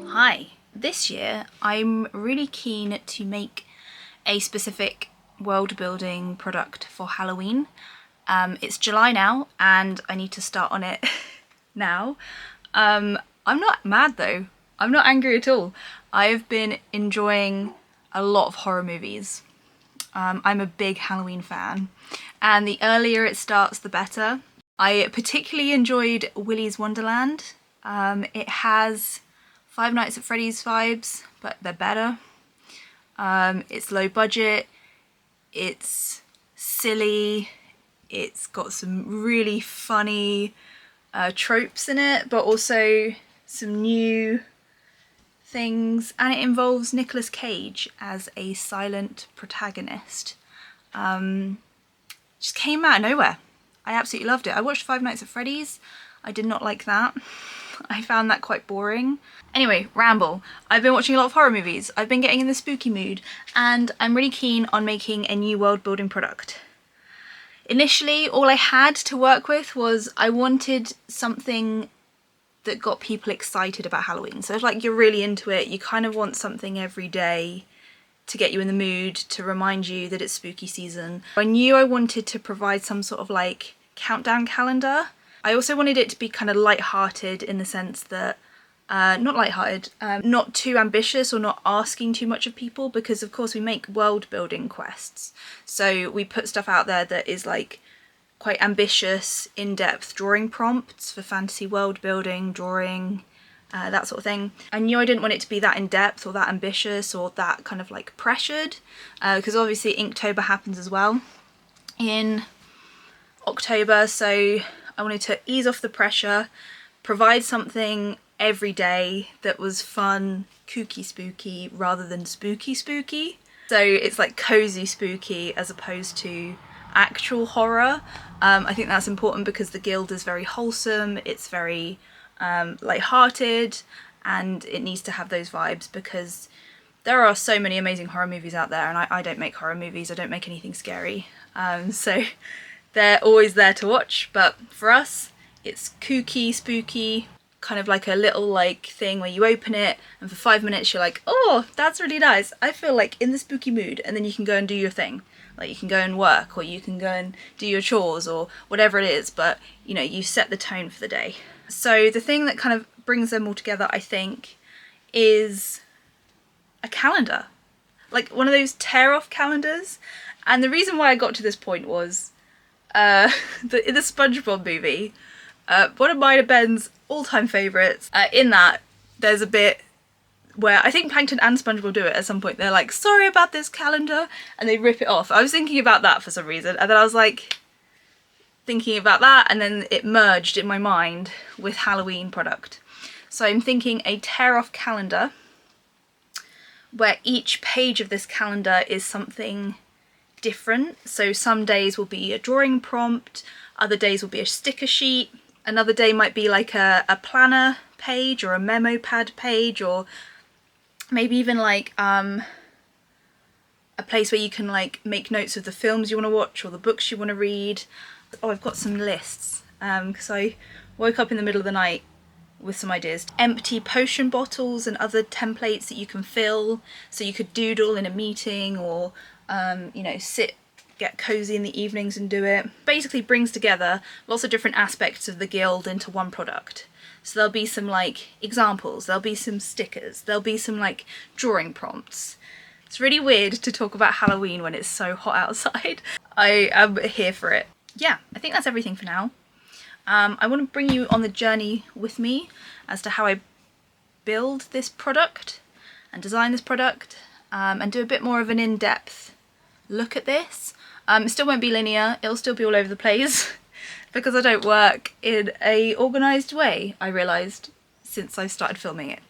Hi, this year I'm really keen to make a specific world building product for Halloween. It's July now and I need to start on it now. I'm not mad though, I'm not angry at all. I've been enjoying a lot of horror movies. I'm a big Halloween fan and the earlier it starts the better. I particularly enjoyed Willy's Wonderland. It has Five Nights at Freddy's vibes, but they're better. It's low budget, it's silly, it's got some really funny tropes in it, but also some new things, and it involves Nicolas Cage as a silent protagonist. Just came out of nowhere. I absolutely loved it. I watched Five Nights at Freddy's. I did not like that. I found that quite boring. Anyway, ramble. I've been watching a lot of horror movies. I've been getting in the spooky mood and I'm really keen on making a new world building product. Initially, all I had to work with was I wanted something that got people excited about Halloween. So if like you're really into it, you kind of want something every day to get you in the mood, to remind you that it's spooky season. I knew I wanted to provide some sort of like countdown calendar. I also wanted it to be kind of light-hearted in the sense that, not light-hearted, not too ambitious or not asking too much of people, because of course we make world building quests. So we put stuff out there that is like quite ambitious, in-depth drawing prompts for fantasy world building, drawing, that sort of thing. I knew I didn't want it to be that in-depth or that ambitious or that kind of like pressured, because obviously Inktober happens as well in October, so I wanted to ease off the pressure, provide something every day that was fun, kooky spooky, rather than spooky spooky. So it's like cozy spooky as opposed to actual horror. I think that's important because the guild is very wholesome, it's very light-hearted, and it needs to have those vibes because there are so many amazing horror movies out there, and I don't make horror movies, I don't make anything scary. So they're always there to watch, but for us it's kooky, spooky, kind of like a little like thing where you open it and for 5 minutes you're like, oh, that's really nice, I feel like in the spooky mood, and then you can go and do your thing. Like you can go and work, or you can go and do your chores, or whatever it is, but you know, you set the tone for the day. So the thing that kind of brings them all together, I think, is a calendar. Like one of those tear-off calendars. And the reason why I got to this point was in the SpongeBob movie, one of mine and Ben's all-time favourites, in that there's a bit where I think Plankton and SpongeBob do it at some point. They're like, sorry about this calendar, and they rip it off. I was thinking about that for some reason, and then I was like thinking about that, and then it merged in my mind with Halloween product. So I'm thinking a tear-off calendar where each page of this calendar is something different. So some days will be a drawing prompt, other days will be a sticker sheet, another day might be like a planner page or a memo pad page, or maybe even like a place where you can like make notes of the films you want to watch or the books you want to read. Oh, I've got some lists because I woke up in the middle of the night with some ideas. Empty potion bottles and other templates that you can fill, so you could doodle in a meeting, or you know, get cozy in the evenings and do it. Basically brings together lots of different aspects of the guild into one product. So there'll be some like examples, there'll be some stickers, there'll be some like drawing prompts. It's really weird to talk about Halloween when it's so hot outside. I am here for it. Yeah, I think that's everything for now. I want to bring you on the journey with me as to how I build this product and design this product, and do a bit more of an in-depth look at this. It still won't be linear, it'll still be all over the place because I don't work in a organised way, I realised since I started filming it.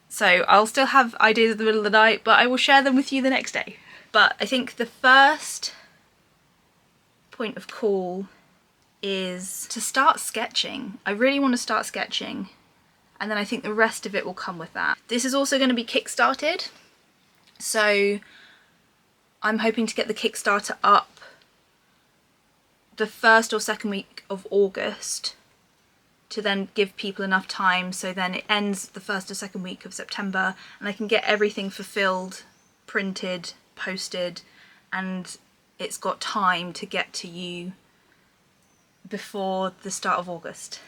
So I'll still have ideas in the middle of the night, but I will share them with you the next day. But I think the first point of call is to start sketching. I really want to start sketching, and then I think the rest of it will come with that. This is also going to be kickstarted, so I'm hoping to get the Kickstarter up the 1st or 2nd week of August, to then give people enough time so then it ends the first or second week of September and I can get everything fulfilled, printed, posted, and it's got time to get to you before the start of August.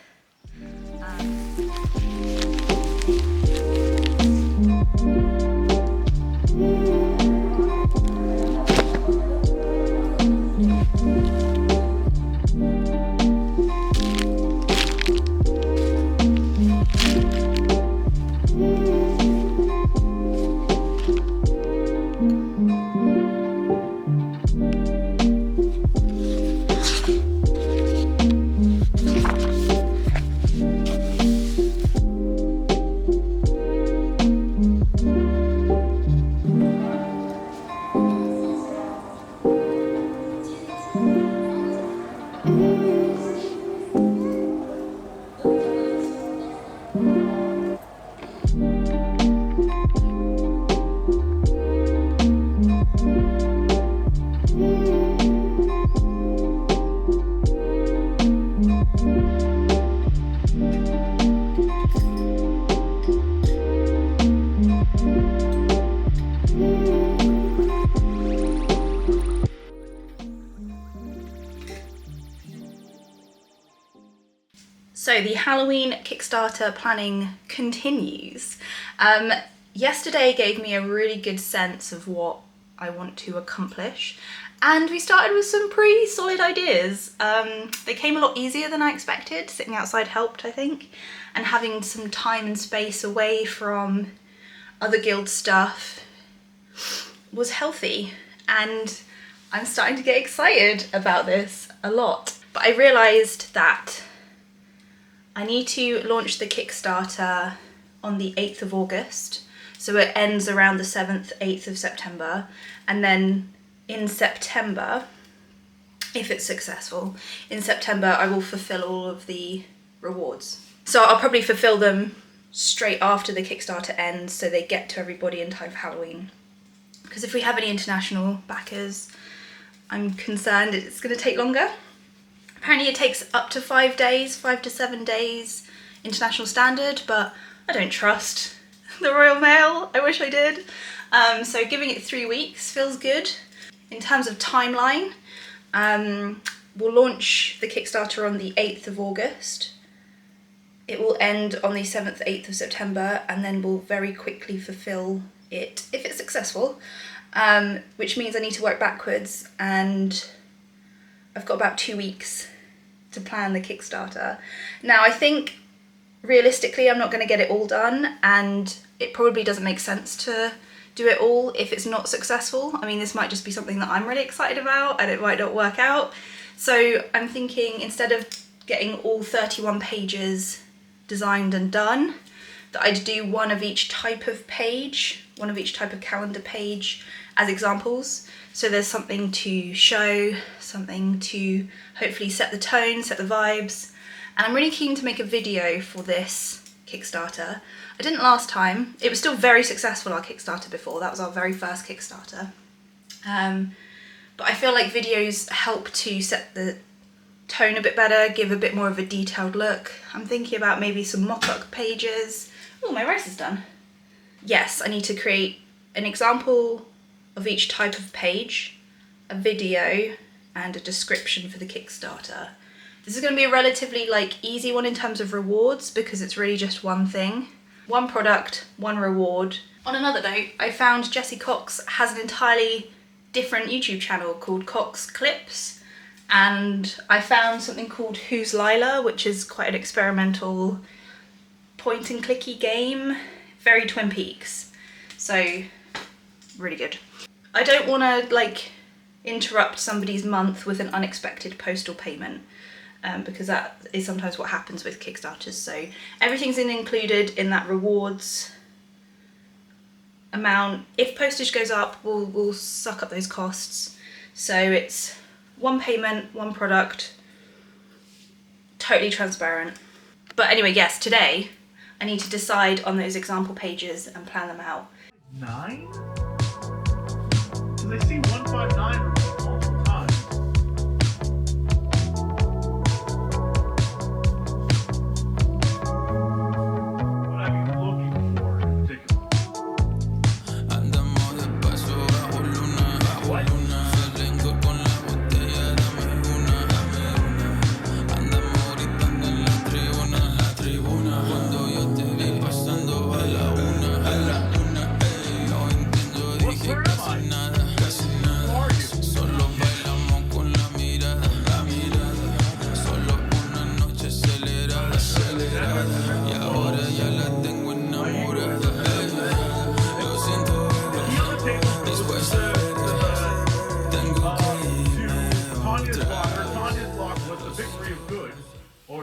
So the Halloween Kickstarter planning continues. Yesterday gave me a really good sense of what I want to accomplish, and we started with some pretty solid ideas. They came a lot easier than I expected. Sitting outside helped, I think, and having some time and space away from other guild stuff was healthy, and I'm starting to get excited about this a lot. But I realised that I need to launch the Kickstarter on the 8th of August, so it ends around the 7th, 8th of September, and then in September, if it's successful, in September I will fulfill all of the rewards. So I'll probably fulfill them straight after the Kickstarter ends so they get to everybody in time for Halloween. Because if we have any international backers, I'm concerned it's going to take longer. Apparently it takes up to 5 days, 5 to 7 days, international standard, but I don't trust the Royal Mail. I wish I did. So giving it 3 weeks feels good. In terms of timeline, we'll launch the Kickstarter on the 8th of August. It will end on the 7th, 8th of September, and then we'll very quickly fulfill it if it's successful, which means I need to work backwards, and I've got about 2 weeks to plan the Kickstarter. Now, I think realistically I'm not going to get it all done, and it probably doesn't make sense to do it all if it's not successful. I mean, this might just be something that I'm really excited about and it might not work out. So I'm thinking instead of getting all 31 pages designed and done, that I'd do one of each type of page, one of each type of calendar page as examples. So there's something to show, something to hopefully set the tone, set the vibes. And I'm really keen to make a video for this Kickstarter. I didn't last time. It was still very successful, our Kickstarter before. That was our very first Kickstarter. But I feel like videos help to set the tone a bit better, give a bit more of a detailed look. I'm thinking about maybe some mock-up pages. Oh, my rice is done. Yes, I need to create an example of each type of page, a video, and a description for the Kickstarter. This is going to be a relatively easy one in terms of rewards because it's really just one thing. One product, one reward. On another note, I found Jessie Cox has an entirely different YouTube channel called Cox Clips, and I found something called Who's Lila, which is quite an experimental point and clicky game, very Twin Peaks, so really good. I don't want to interrupt somebody's month with an unexpected postal payment, because that is sometimes what happens with Kickstarters. So everything's included in that rewards amount. If postage goes up, we'll suck up those costs. So it's one payment, one product, totally transparent. But anyway, yes, today I need to decide on those example pages and plan them out. 9? Because I see 159 multiple times.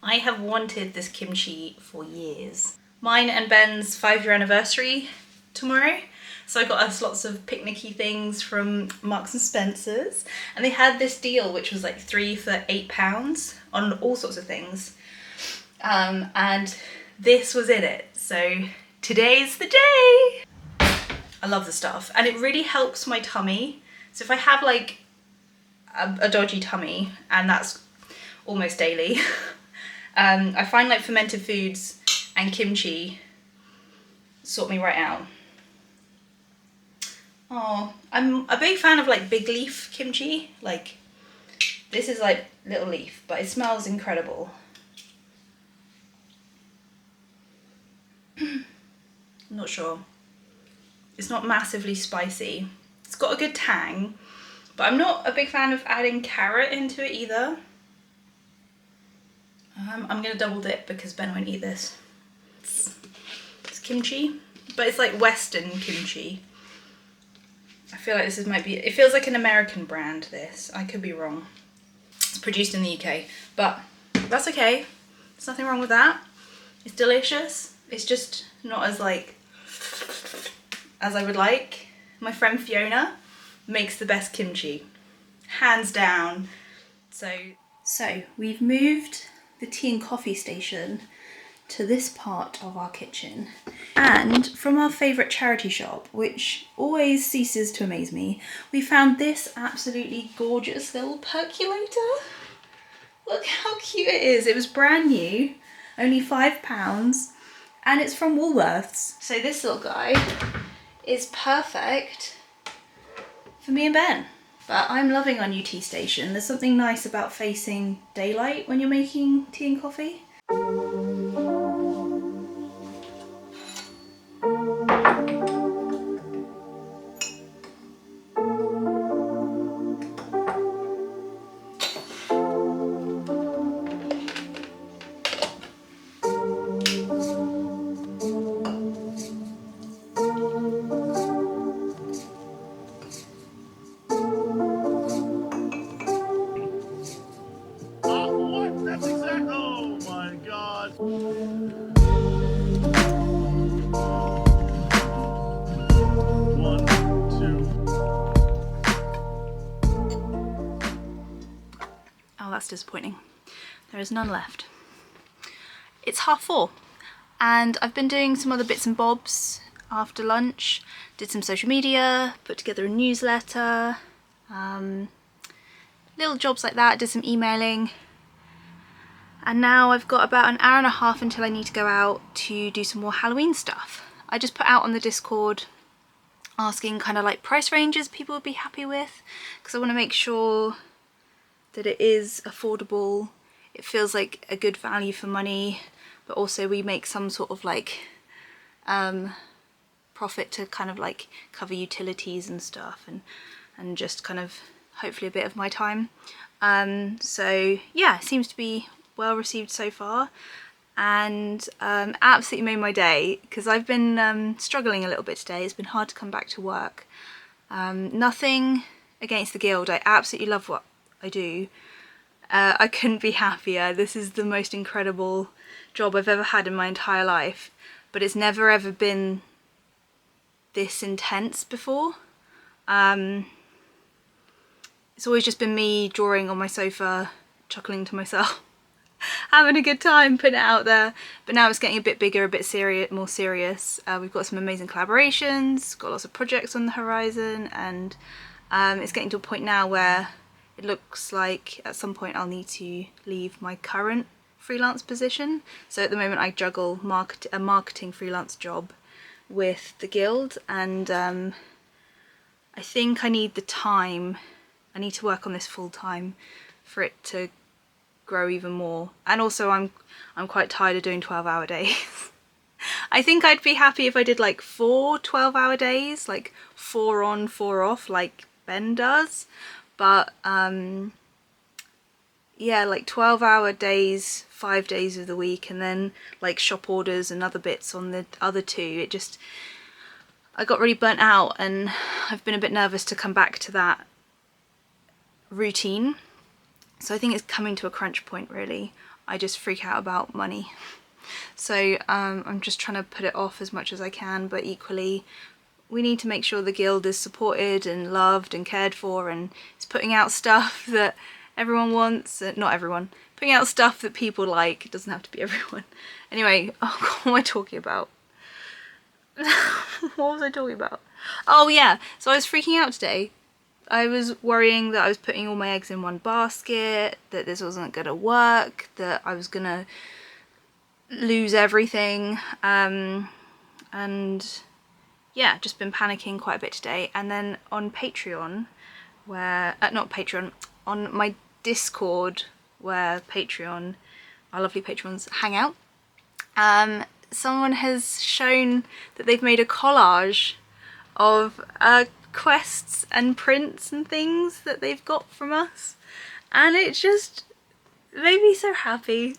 I have wanted this kimchi for years. Mine and Ben's 5-year anniversary tomorrow. So I got us lots of picnicky things from Marks and Spencer's, and they had this deal which was like 3 for £8 on all sorts of things. And this was in it, so today's the day. I love the stuff, and it really helps my tummy. So if I have like a dodgy tummy, and that's almost daily, I find like fermented foods and kimchi sort me right out. Oh, I'm a big fan of like big leaf kimchi. Like this is like little leaf, but it smells incredible. I'm not sure. It's not massively spicy. It's got a good tang, but I'm not a big fan of adding carrot into it either. I'm gonna double dip because Ben won't eat this. It's kimchi, but it's like Western kimchi. I feel like this might be, it feels like an American brand, this. I could be wrong. It's produced in the UK, but that's okay. There's nothing wrong with that. It's delicious. It's just not as like, as I would like. My friend Fiona makes the best kimchi, hands down. So we've moved the tea and coffee station to this part of our kitchen, and from our favourite charity shop, which always ceases to amaze me, we found this absolutely gorgeous little percolator. Look how cute it is. It was brand new, only £5, and it's from Woolworths. So this little guy is perfect for me and Ben. But I'm loving our new tea station. There's something nice about facing daylight when you're making tea and coffee. What? That's exactly. Oh my god. One, two. Oh, that's disappointing. There is none left. It's 4:30, and I've been doing some other bits and bobs after lunch. Did some social media, put together a newsletter, little jobs like that, did some emailing. And now I've got about an hour and a half until I need to go out to do some more Halloween stuff. I just put out on the Discord asking kind of like price ranges people would be happy with, because I want to make sure that it is affordable, it feels like a good value for money, but also we make some sort of like profit to kind of like cover utilities and stuff, and just kind of hopefully a bit of my time. So yeah, it seems to be well received so far, and absolutely made my day, because I've been struggling a little bit today. It's been hard to come back to work. Nothing against the guild, I absolutely love what I do. I couldn't be happier. This is the most incredible job I've ever had in my entire life, but it's never ever been this intense before. It's always just been me drawing on my sofa, chuckling to myself, having a good time, putting it out there. But now it's getting a bit bigger, a bit more serious. We've got some amazing collaborations, got lots of projects on the horizon, and it's getting to a point now where it looks like at some point I'll need to leave my current freelance position. So at the moment I juggle a marketing freelance job with the guild, and I think I need the time. I need to work on this full time for it to grow even more. And also I'm quite tired of doing 12-hour days. I think I'd be happy if I did like 4 12-hour days, like 4 on, 4 off, like Ben does. But yeah, like 12-hour days, 5 days of the week, and then like shop orders and other bits on the other 2. It just, I got really burnt out, and I've been a bit nervous to come back to that routine. So I think it's coming to a crunch point really. I just freak out about money. So I'm just trying to put it off as much as I can, but equally we need to make sure the guild is supported and loved and cared for, and it's putting out stuff that everyone wants. Not everyone, putting out stuff that people like. It doesn't have to be everyone. Anyway, oh God, what am I talking about? What was I talking about? Oh yeah, so I was freaking out today. I was worrying that I was putting all my eggs in one basket, that this wasn't gonna work, that I was gonna lose everything, and yeah, just been panicking quite a bit today. And then on Patreon, where not Patreon, on my Discord, where Patreon, our lovely patrons hang out, someone has shown that they've made a collage of quests and prints and things that they've got from us, and it just made me so happy.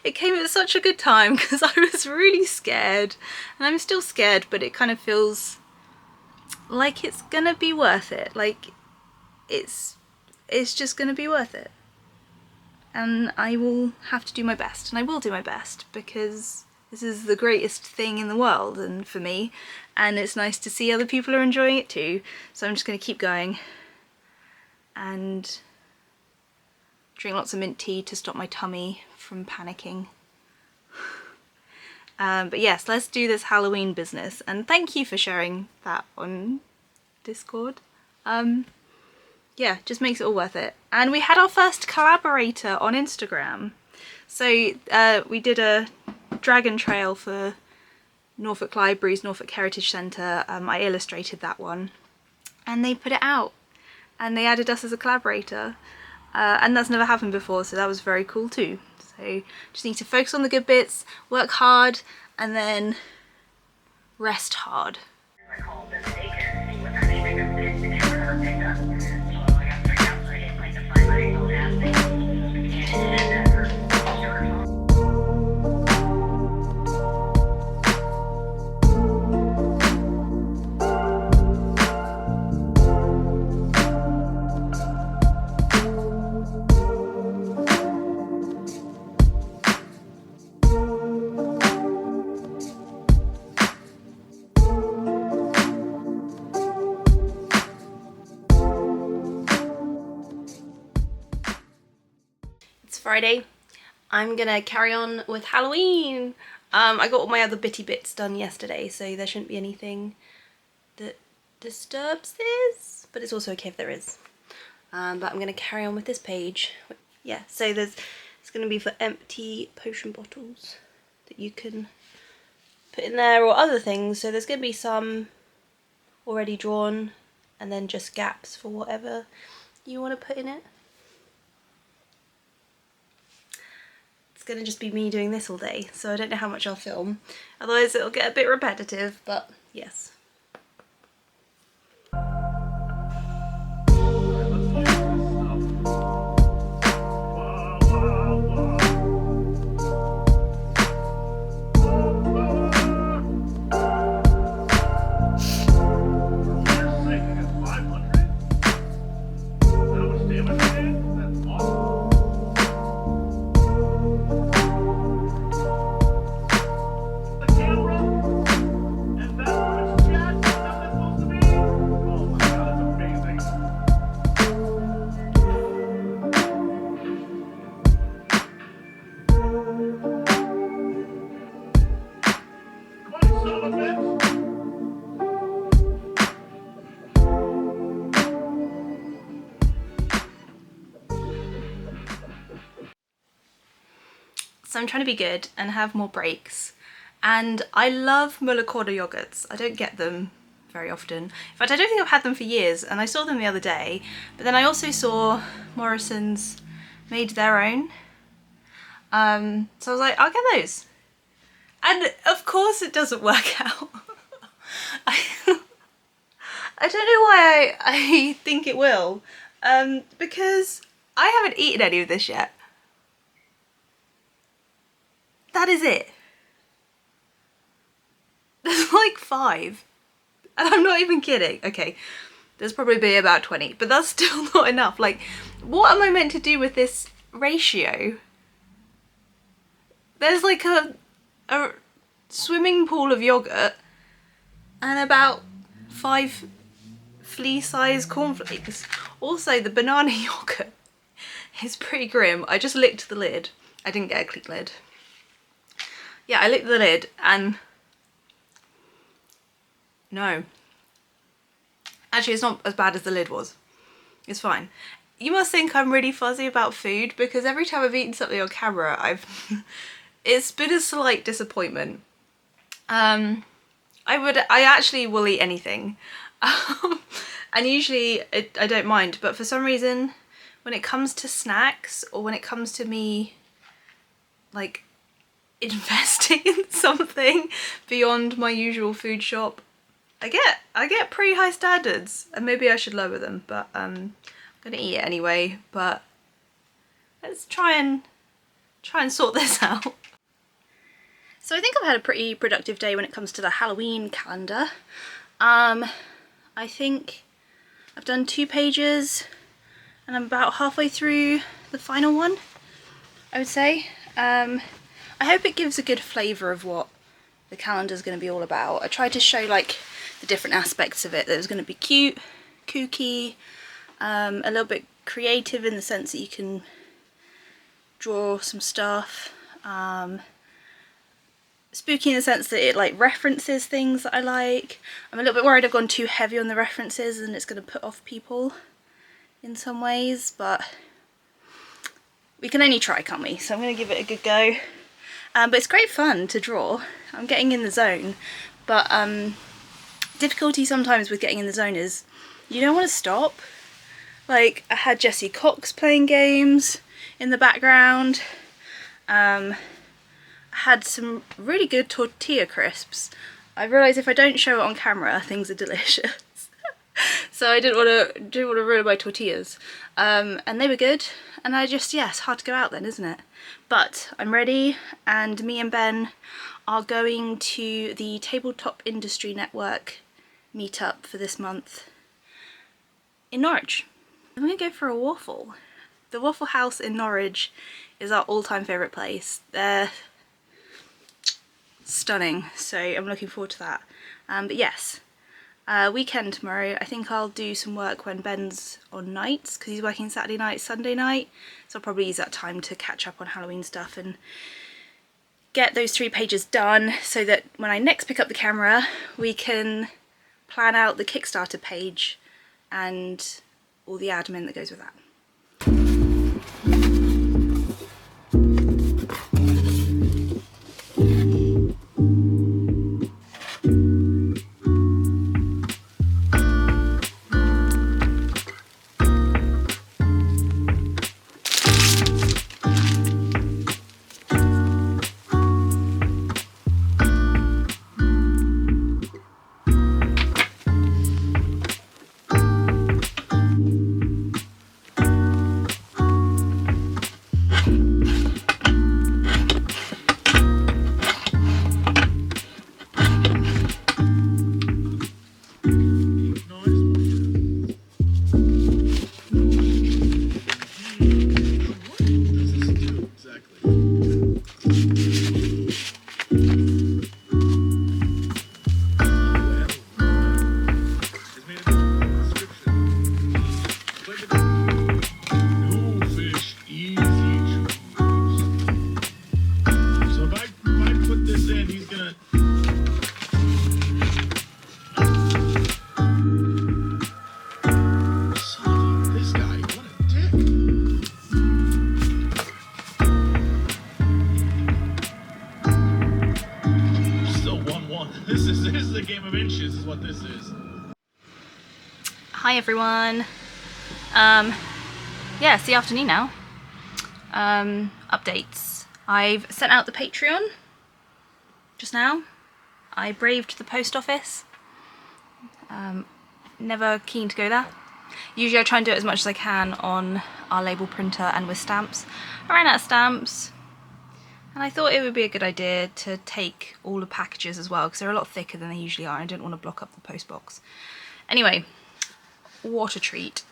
It came at such a good time because I was really scared, and I'm still scared, but it kind of feels like it's gonna be worth it. Like it's just gonna be worth it, and I will have to do my best, and I will do my best because this is the greatest thing in the world and for me, and it's nice to see other people are enjoying it too. So I'm just gonna keep going and drink lots of mint tea to stop my tummy from panicking. But yes, let's do this Halloween business, and thank you for sharing that on Discord. Yeah, just makes it all worth it. And we had our first collaborator on Instagram. So we did a dragon trail for Norfolk Libraries, Norfolk Heritage Centre. I illustrated that one, and they put it out, and they added us as a collaborator. And that's never happened before, so that was very cool too. So just need to focus on the good bits, work hard, and then rest hard. Friday. I'm gonna carry on with Halloween. I got all my other bitty bits done yesterday, so there shouldn't be anything that disturbs this, but it's also okay if there is. But I'm gonna carry on with this page. Yeah, so it's gonna be for empty potion bottles that you can put in there, or other things. So there's gonna be some already drawn, and then just gaps for whatever you want to put in it. It's gonna just be me doing this all day, so I don't know how much I'll film. Otherwise it'll get a bit repetitive, but yes. So I'm trying to be good and have more breaks. And I love Mullacorda yogurts. I don't get them very often. In fact, I don't think I've had them for years, and I saw them the other day. But then I also saw Morrison's made their own. So I was like, I'll get those. And of course it doesn't work out. I don't know why I think it will. Because I haven't eaten any of this yet. That is it. There's like 5. And I'm not even kidding. Okay, there's probably be about 20, but that's still not enough. Like, what am I meant to do with this ratio? There's like a swimming pool of yogurt and about 5 flea-sized cornflakes. Also, the banana yogurt is pretty grim. I just licked the lid. I didn't get a clean lid. Yeah, I licked the lid and no. Actually, it's not as bad as the lid was. It's fine. You must think I'm really fuzzy about food because every time I've eaten something on camera, it's been a slight disappointment. I actually will eat anything. And usually I don't mind, but for some reason, when it comes to snacks or when it comes to me like investing in something beyond my usual food shop, I get pretty high standards, and maybe I should lower them, but I'm gonna eat it anyway. But let's try and sort this out. So I think I've had a pretty productive day when it comes to the Halloween calendar. I think I've done 2 pages and I'm about halfway through the final one, I would say. I hope it gives a good flavour of what the calendar's going to be all about. I tried to show like the different aspects of it. That it was going to be cute, kooky, a little bit creative in the sense that you can draw some stuff. Spooky in the sense that it like references things that I like. I'm a little bit worried I've gone too heavy on the references and it's going to put off people in some ways, but we can only try, can't we? So I'm going to give it a good go. But it's great fun to draw. I'm getting in the zone, but difficulty sometimes with getting in the zone is you don't want to stop. Like, I had Jessie Cox playing games in the background. I had some really good tortilla crisps. I realised if I don't show it on camera, things are delicious. So I didn't want to ruin my tortillas. And they were good. And yeah, it's hard to go out then, isn't it? But I'm ready, and me and Ben are going to the Tabletop Industry Network meetup for this month in Norwich. I'm gonna go for a waffle. The Waffle House in Norwich is our all-time favourite place. They're stunning, so I'm looking forward to that. But yes, weekend tomorrow. I think I'll do some work when Ben's on nights because he's working Saturday night, Sunday night, so I'll probably use that time to catch up on Halloween stuff and get those 3 pages done so that when I next pick up the camera we can plan out the Kickstarter page and all the admin that goes with that. This is a game of inches is what this is. Hi everyone. Yeah, it's the afternoon now. Updates. I've sent out the Patreon just now. I braved the post office. Never keen to go there. Usually I try and do it as much as I can on our label printer and with stamps. I ran out of stamps and I thought it would be a good idea to take all the packages as well because they're a lot thicker than they usually are. I didn't want to block up the post box. Anyway, what a treat.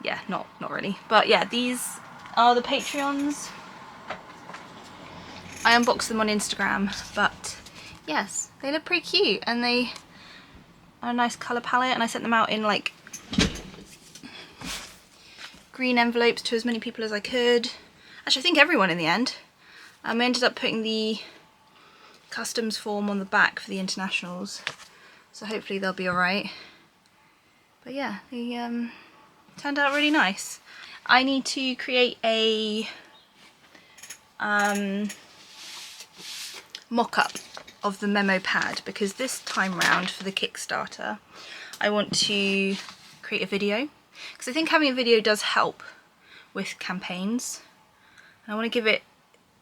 Yeah, not really. But yeah, these are the Patreons. I unboxed them on Instagram, but yes, they look pretty cute and they are a nice colour palette, and I sent them out in like green envelopes to as many people as I could. Actually, I think everyone in the end. I ended up putting the customs form on the back for the internationals, so hopefully they'll be alright. But yeah, they turned out really nice. I need to create a mock-up of the memo pad, because this time round for the Kickstarter I want to create a video, because I think having a video does help with campaigns, and I want to give it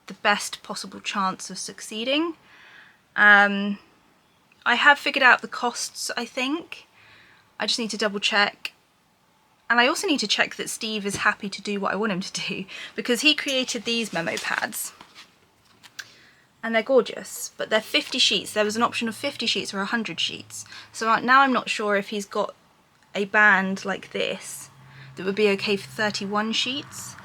the best possible chance of succeeding. I have figured out the costs, I think. I just need to double check. And I also need to check that Steve is happy to do what I want him to do, because he created these memo pads. And they're gorgeous, but they're 50 sheets. There was an option of 50 sheets or 100 sheets. So now I'm not sure if he's got a band like this that would be okay for 31 sheets.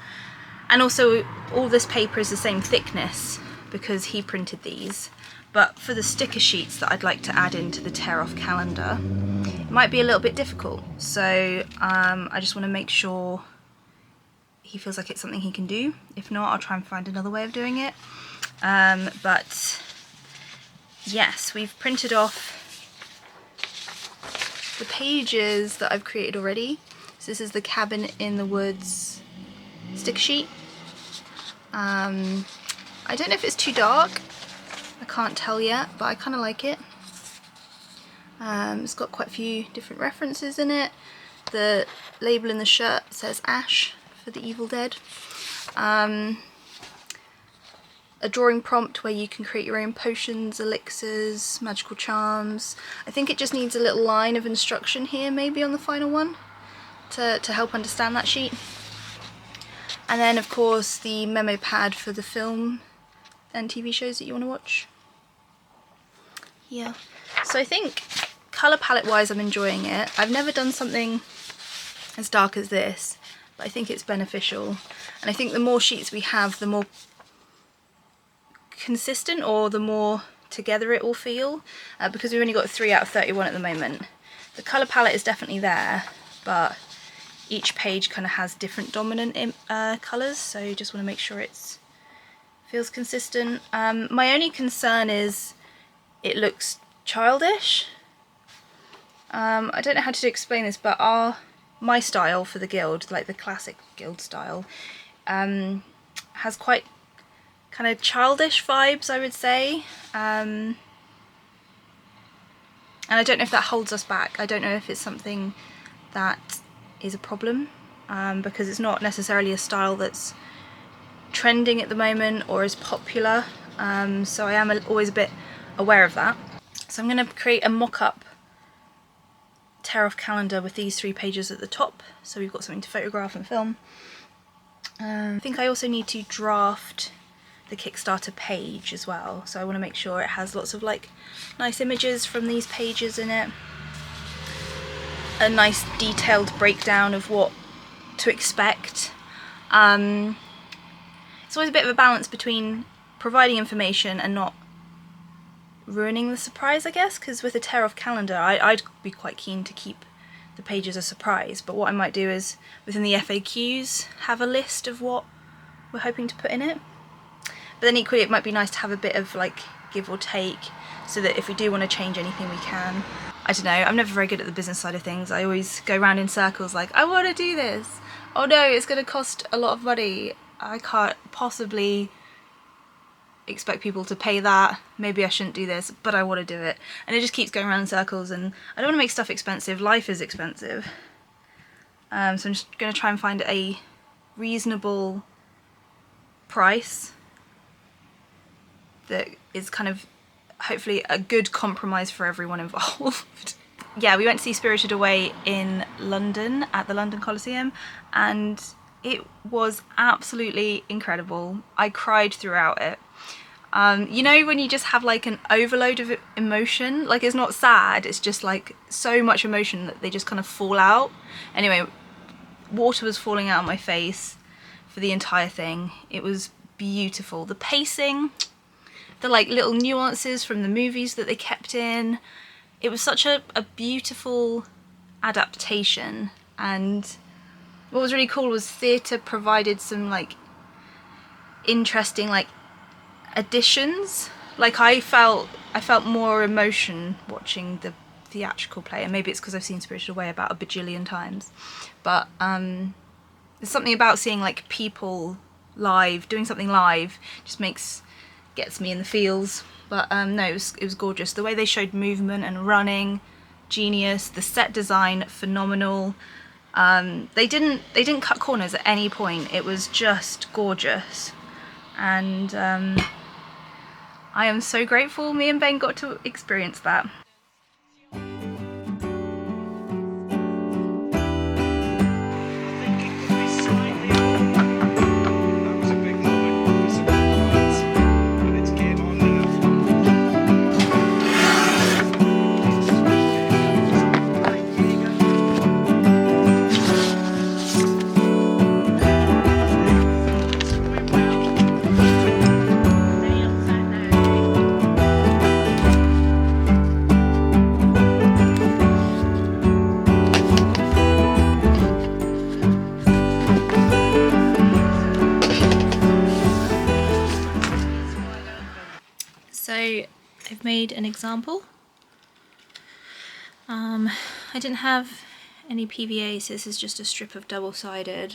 And also all this paper is the same thickness because he printed these. But for the sticker sheets that I'd like to add into the tear off calendar, it might be a little bit difficult. So I just want to make sure he feels like it's something he can do. If not, I'll try and find another way of doing it. But yes, we've printed off the pages that I've created already. So this is the Cabin in the Woods sticker sheet. I don't know if it's too dark, I can't tell yet, but I kind of like it. It's got quite a few different references in it. The label in the shirt says Ash for the Evil Dead. A drawing prompt where you can create your own potions, elixirs, magical charms. I think it just needs a little line of instruction here maybe on the final one to help understand that sheet. And then of course the memo pad for the film and TV shows that you want to watch. Yeah, so I think colour palette wise I'm enjoying it. I've never done something as dark as this, but I think it's beneficial. And I think the more sheets we have, the more consistent or the more together it will feel, because we've only got 3 out of 31 at the moment. The colour palette is definitely there, but each page kind of has different dominant colours, so you just want to make sure it feels consistent. My only concern is it looks childish. I don't know how to explain this, but my style for the guild, like the classic guild style, has quite kind of childish vibes, I would say. And I don't know if that holds us back. I don't know if it's something that is a problem, because it's not necessarily a style that's trending at the moment or is popular, so I am always a bit aware of that. So I'm going to create a mock-up tear off calendar with these 3 pages at the top, so we've got something to photograph and film. I think I also need to draft the Kickstarter page as well, so I want to make sure it has lots of like nice images from these pages in it, a nice detailed breakdown of what to expect. It's always a bit of a balance between providing information and not ruining the surprise, I guess, because with a tear off calendar I'd be quite keen to keep the pages a surprise, but what I might do is within the FAQs have a list of what we're hoping to put in it. But then equally it might be nice to have a bit of like give or take, so that if we do want to change anything we can. I don't know, I'm never very good at the business side of things. I always go around in circles like, I want to do this. Oh no, it's going to cost a lot of money. I can't possibly expect people to pay that. Maybe I shouldn't do this, but I want to do it. And it just keeps going around in circles, and I don't want to make stuff expensive. Life is expensive. So I'm just going to try and find a reasonable price that is kind of hopefully a good compromise for everyone involved. Yeah, we went to see Spirited Away in London at the London Coliseum, and it was absolutely incredible. I cried throughout it. You know when you just have like an overload of emotion, like it's not sad, it's just like so much emotion that they just kind of fall out. Anyway, water was falling out of my face for the entire thing. It was beautiful. The pacing, the like little nuances from the movies that they kept in. It was such a beautiful adaptation, and what was really cool was theatre provided some like interesting like additions. Like I felt more emotion watching the theatrical play, and maybe it's because I've seen Spirited Away about a bajillion times, but there's something about seeing like people live, doing something live, just gets me in the feels. But no, it was gorgeous. The way they showed movement and running, genius. The set design, phenomenal. They didn't cut corners at any point. It was just gorgeous, and I am so grateful me and Ben got to experience that. So I've made an example. I didn't have any PVA, so this is just a strip of double-sided,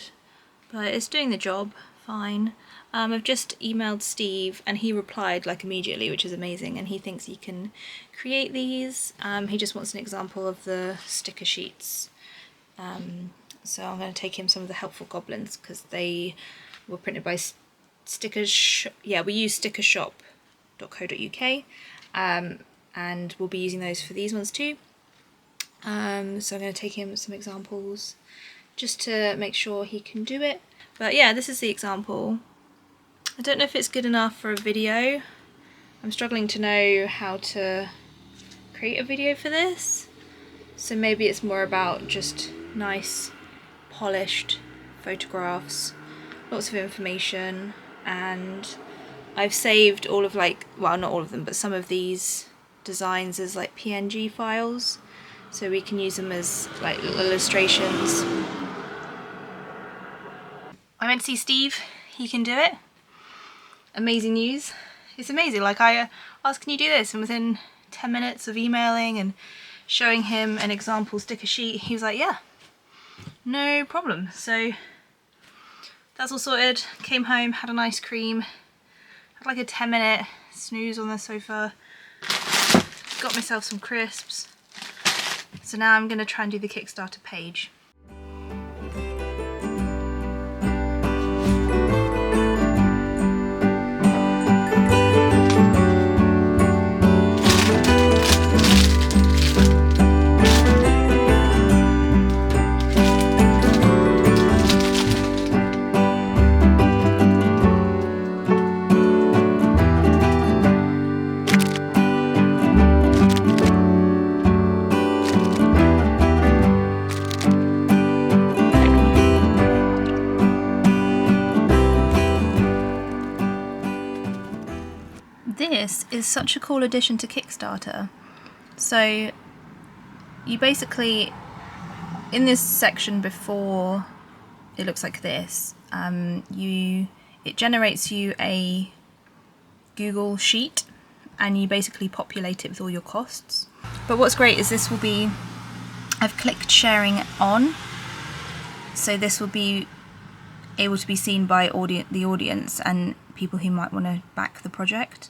but it's doing the job fine. I've just emailed Steve and he replied like immediately, which is amazing, and he thinks he can create these. He just wants an example of the sticker sheets. So I'm going to take him some of the helpful goblins because they were printed by Stickers. Yeah, we use stickershop.co.uk, and we'll be using those for these ones too. So I'm going to take him some examples just to make sure he can do it. But yeah, this is the example. I don't know if it's good enough for a video. I'm struggling to know how to create a video for this. So maybe it's more about just nice, polished photographs, lots of information, and I've saved all of like, well, not all of them, but some of these designs as like PNG files, so we can use them as like illustrations. I went to see Steve, he can do it. Amazing news. It's amazing, like I asked, can you do this? And within 10 minutes of emailing and showing him an example sticker sheet, he was like, yeah, no problem. So that's all sorted. Came home, had an ice cream, had like a 10-minute snooze on the sofa, got myself some crisps. So now I'm gonna try and do the Kickstarter page. This is such a cool addition to Kickstarter. So you basically, in this section before it looks like this, it generates you a Google sheet and you basically populate it with all your costs. But what's great is this will be, I've clicked sharing on, so this will be able to be seen by the audience and people who might want to back the project.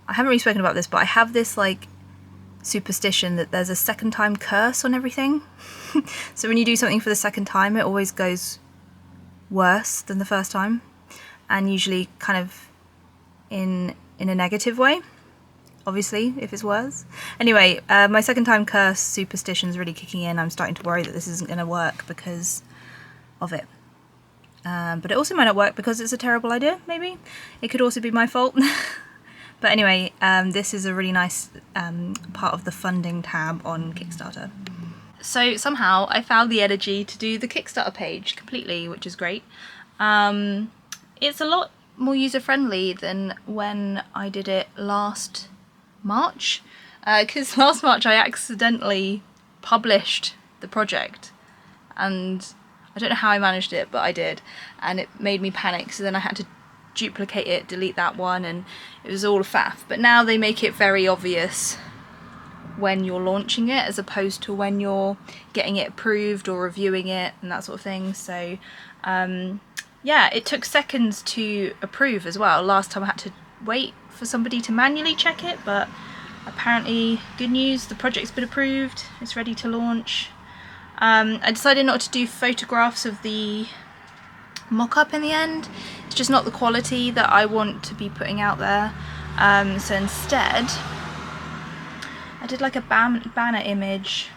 I haven't really spoken about this, but I have this like superstition that there's a second time curse on everything. So when you do something for the second time, it always goes worse than the first time, and usually kind of in a negative way, obviously, if it's worse. Anyway, my second time curse superstition is really kicking in. I'm starting to worry that this isn't going to work because of it. But it also might not work because it's a terrible idea, maybe. It could also be my fault. But anyway, this is a really nice part of the funding tab on Kickstarter. So somehow I found the energy to do the Kickstarter page completely, which is great. It's a lot more user-friendly than when I did it last March, because last March I accidentally published the project, and I don't know how I managed it, but I did, and it made me panic, so then I had to duplicate it, delete that one, and it was all a faff. But now they make it very obvious when you're launching it as opposed to when you're getting it approved or reviewing it and that sort of thing. So yeah, it took seconds to approve as well. Last time I had to wait for somebody to manually check it, but apparently, good news, the project's been approved, it's ready to launch. I decided not to do photographs of the mock-up in the end. It's just not the quality that I want to be putting out there. So instead, I did like a banner image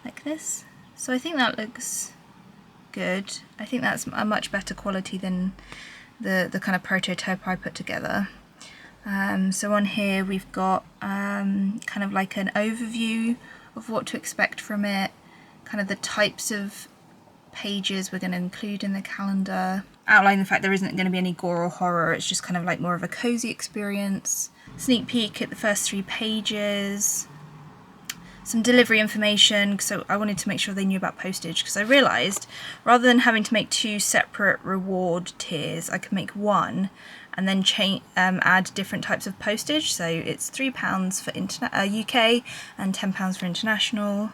like this. So I think that looks good. I think that's a much better quality than the kind of prototype I put together. So on here we've got kind of like an overview of what to expect from it, kind of the types of pages we're going to include in the calendar, outline the fact there isn't going to be any gore or horror, it's just kind of like more of a cozy experience, sneak peek at the first 3 pages, some delivery information, so I wanted to make sure they knew about postage, because I realised rather than having to make 2 separate reward tiers, I could make one and then add different types of postage. So it's £3 for UK and £10 for international.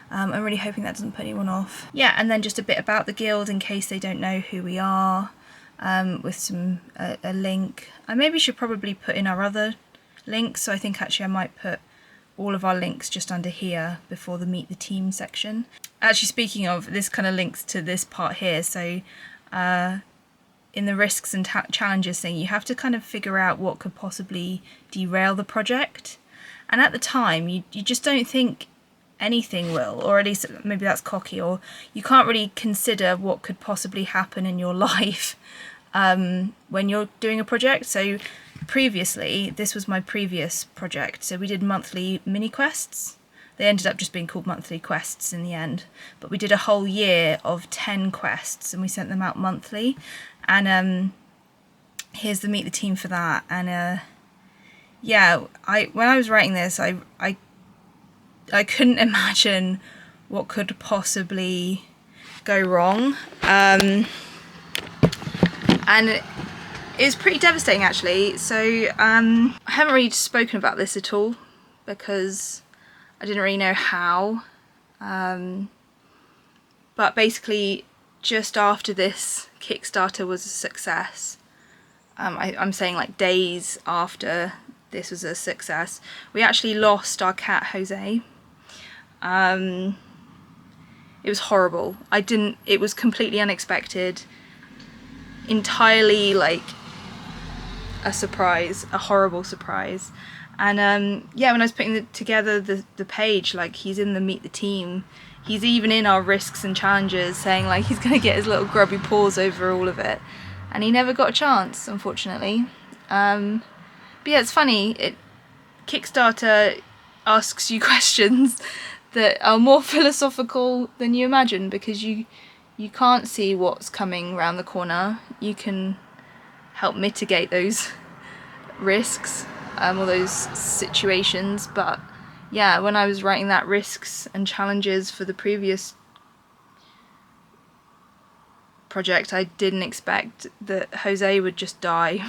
I'm really hoping that doesn't put anyone off. Yeah, and then just a bit about the guild in case they don't know who we are, with a link. I maybe should probably put in our other links, so I think actually I might put all of our links just under here before the meet the team section. Actually, speaking of, this kind of links to this part here. So in the risks and challenges thing, you have to kind of figure out what could possibly derail the project, and at the time you just don't think anything will, or at least maybe that's cocky, or you can't really consider what could possibly happen in your life when you're doing a project. So previously, this was my previous project, so we did monthly mini quests. They ended up just being called monthly quests in the end, but we did a whole year of 10 quests and we sent them out monthly. And here's the meet the team for that. And yeah, when I was writing this, I couldn't imagine what could possibly go wrong, and it was pretty devastating actually. So I haven't really spoken about this at all because I didn't really know how, but basically just after this Kickstarter was a success, I'm saying like days after this was a success, we actually lost our cat Jose. It was horrible. It was completely unexpected, entirely like a surprise, a horrible surprise. And yeah, when I was putting together the page, like he's in the meet the team, he's even in our risks and challenges, saying like he's gonna get his little grubby paws over all of it, and he never got a chance, unfortunately. But yeah, it's funny, Kickstarter asks you questions that are more philosophical than you imagine, because you can't see what's coming around the corner. You can help mitigate those risks, or those situations, but yeah, when I was writing that risks and challenges for the previous project, I didn't expect that Jose would just die.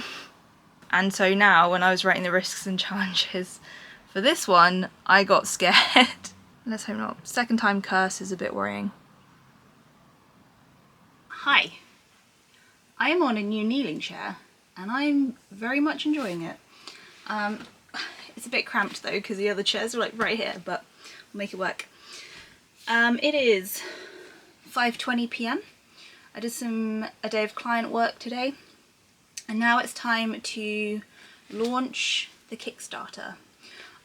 And so now when I was writing the risks and challenges for this one, I got scared. Let's hope not. Second time curse is a bit worrying. Hi. I am on a new kneeling chair and I'm very much enjoying it. It's a bit cramped though because the other chairs are like right here, but we'll make it work. It is 5:20 p.m. I did a day of client work today, and now it's time to launch the Kickstarter.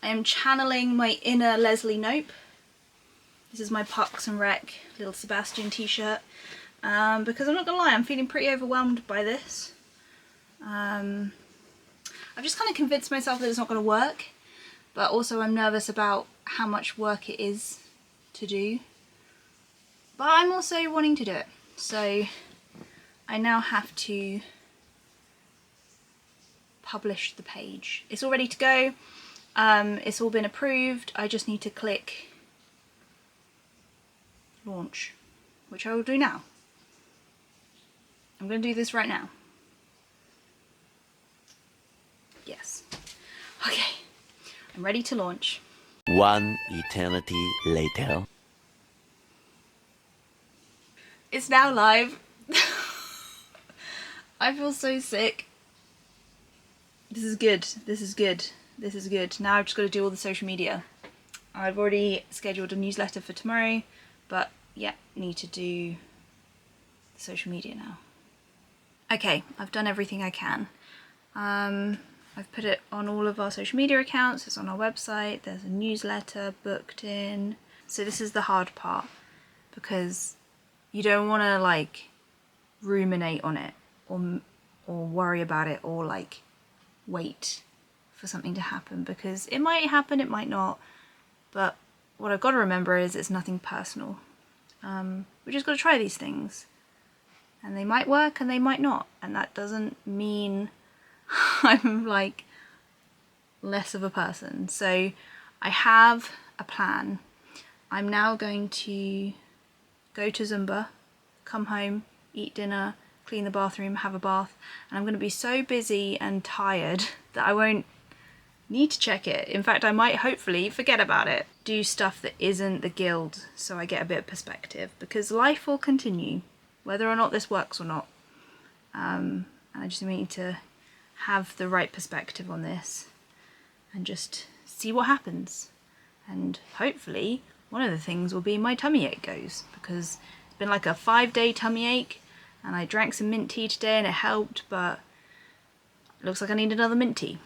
I am channeling my inner Leslie Knope. This is my Parks and Rec little Sebastian t-shirt, because I'm not gonna lie, I'm feeling pretty overwhelmed by this. I've just kind of convinced myself that it's not going to work, but also I'm nervous about how much work it is to do. But I'm also wanting to do it, so I now have to publish the page. It's all ready to go. It's all been approved. I just need to click launch, which I will do now. I'm going to do this right now. Yes. Okay. I'm ready to launch. One eternity later. It's now live. I feel so sick. This is good. This is good. This is good. Now I've just got to do all the social media. I've already scheduled a newsletter for tomorrow, but yeah, need to do the social media now. Okay, I've done everything I can. I've put it on all of our social media accounts, it's on our website, there's a newsletter booked in. So this is the hard part, because you don't want to like ruminate on it or worry about it or like wait for something to happen, because it might happen, it might not, but what I've got to remember is it's nothing personal. We just got to try these things, and they might work and they might not, and that doesn't mean I'm like less of a person. So I have a plan. I'm now going to go to Zumba, come home, eat dinner, clean the bathroom, have a bath, and I'm going to be so busy and tired that I won't need to check it. In fact, I might hopefully forget about it. Do stuff that isn't the guild so I get a bit of perspective, because life will continue whether or not this works or not. And I just need to have the right perspective on this and just see what happens. And hopefully one of the things will be my tummy ache goes, because it's been like a 5-day tummy ache, and I drank some mint tea today and it helped, but it looks like I need another mint tea.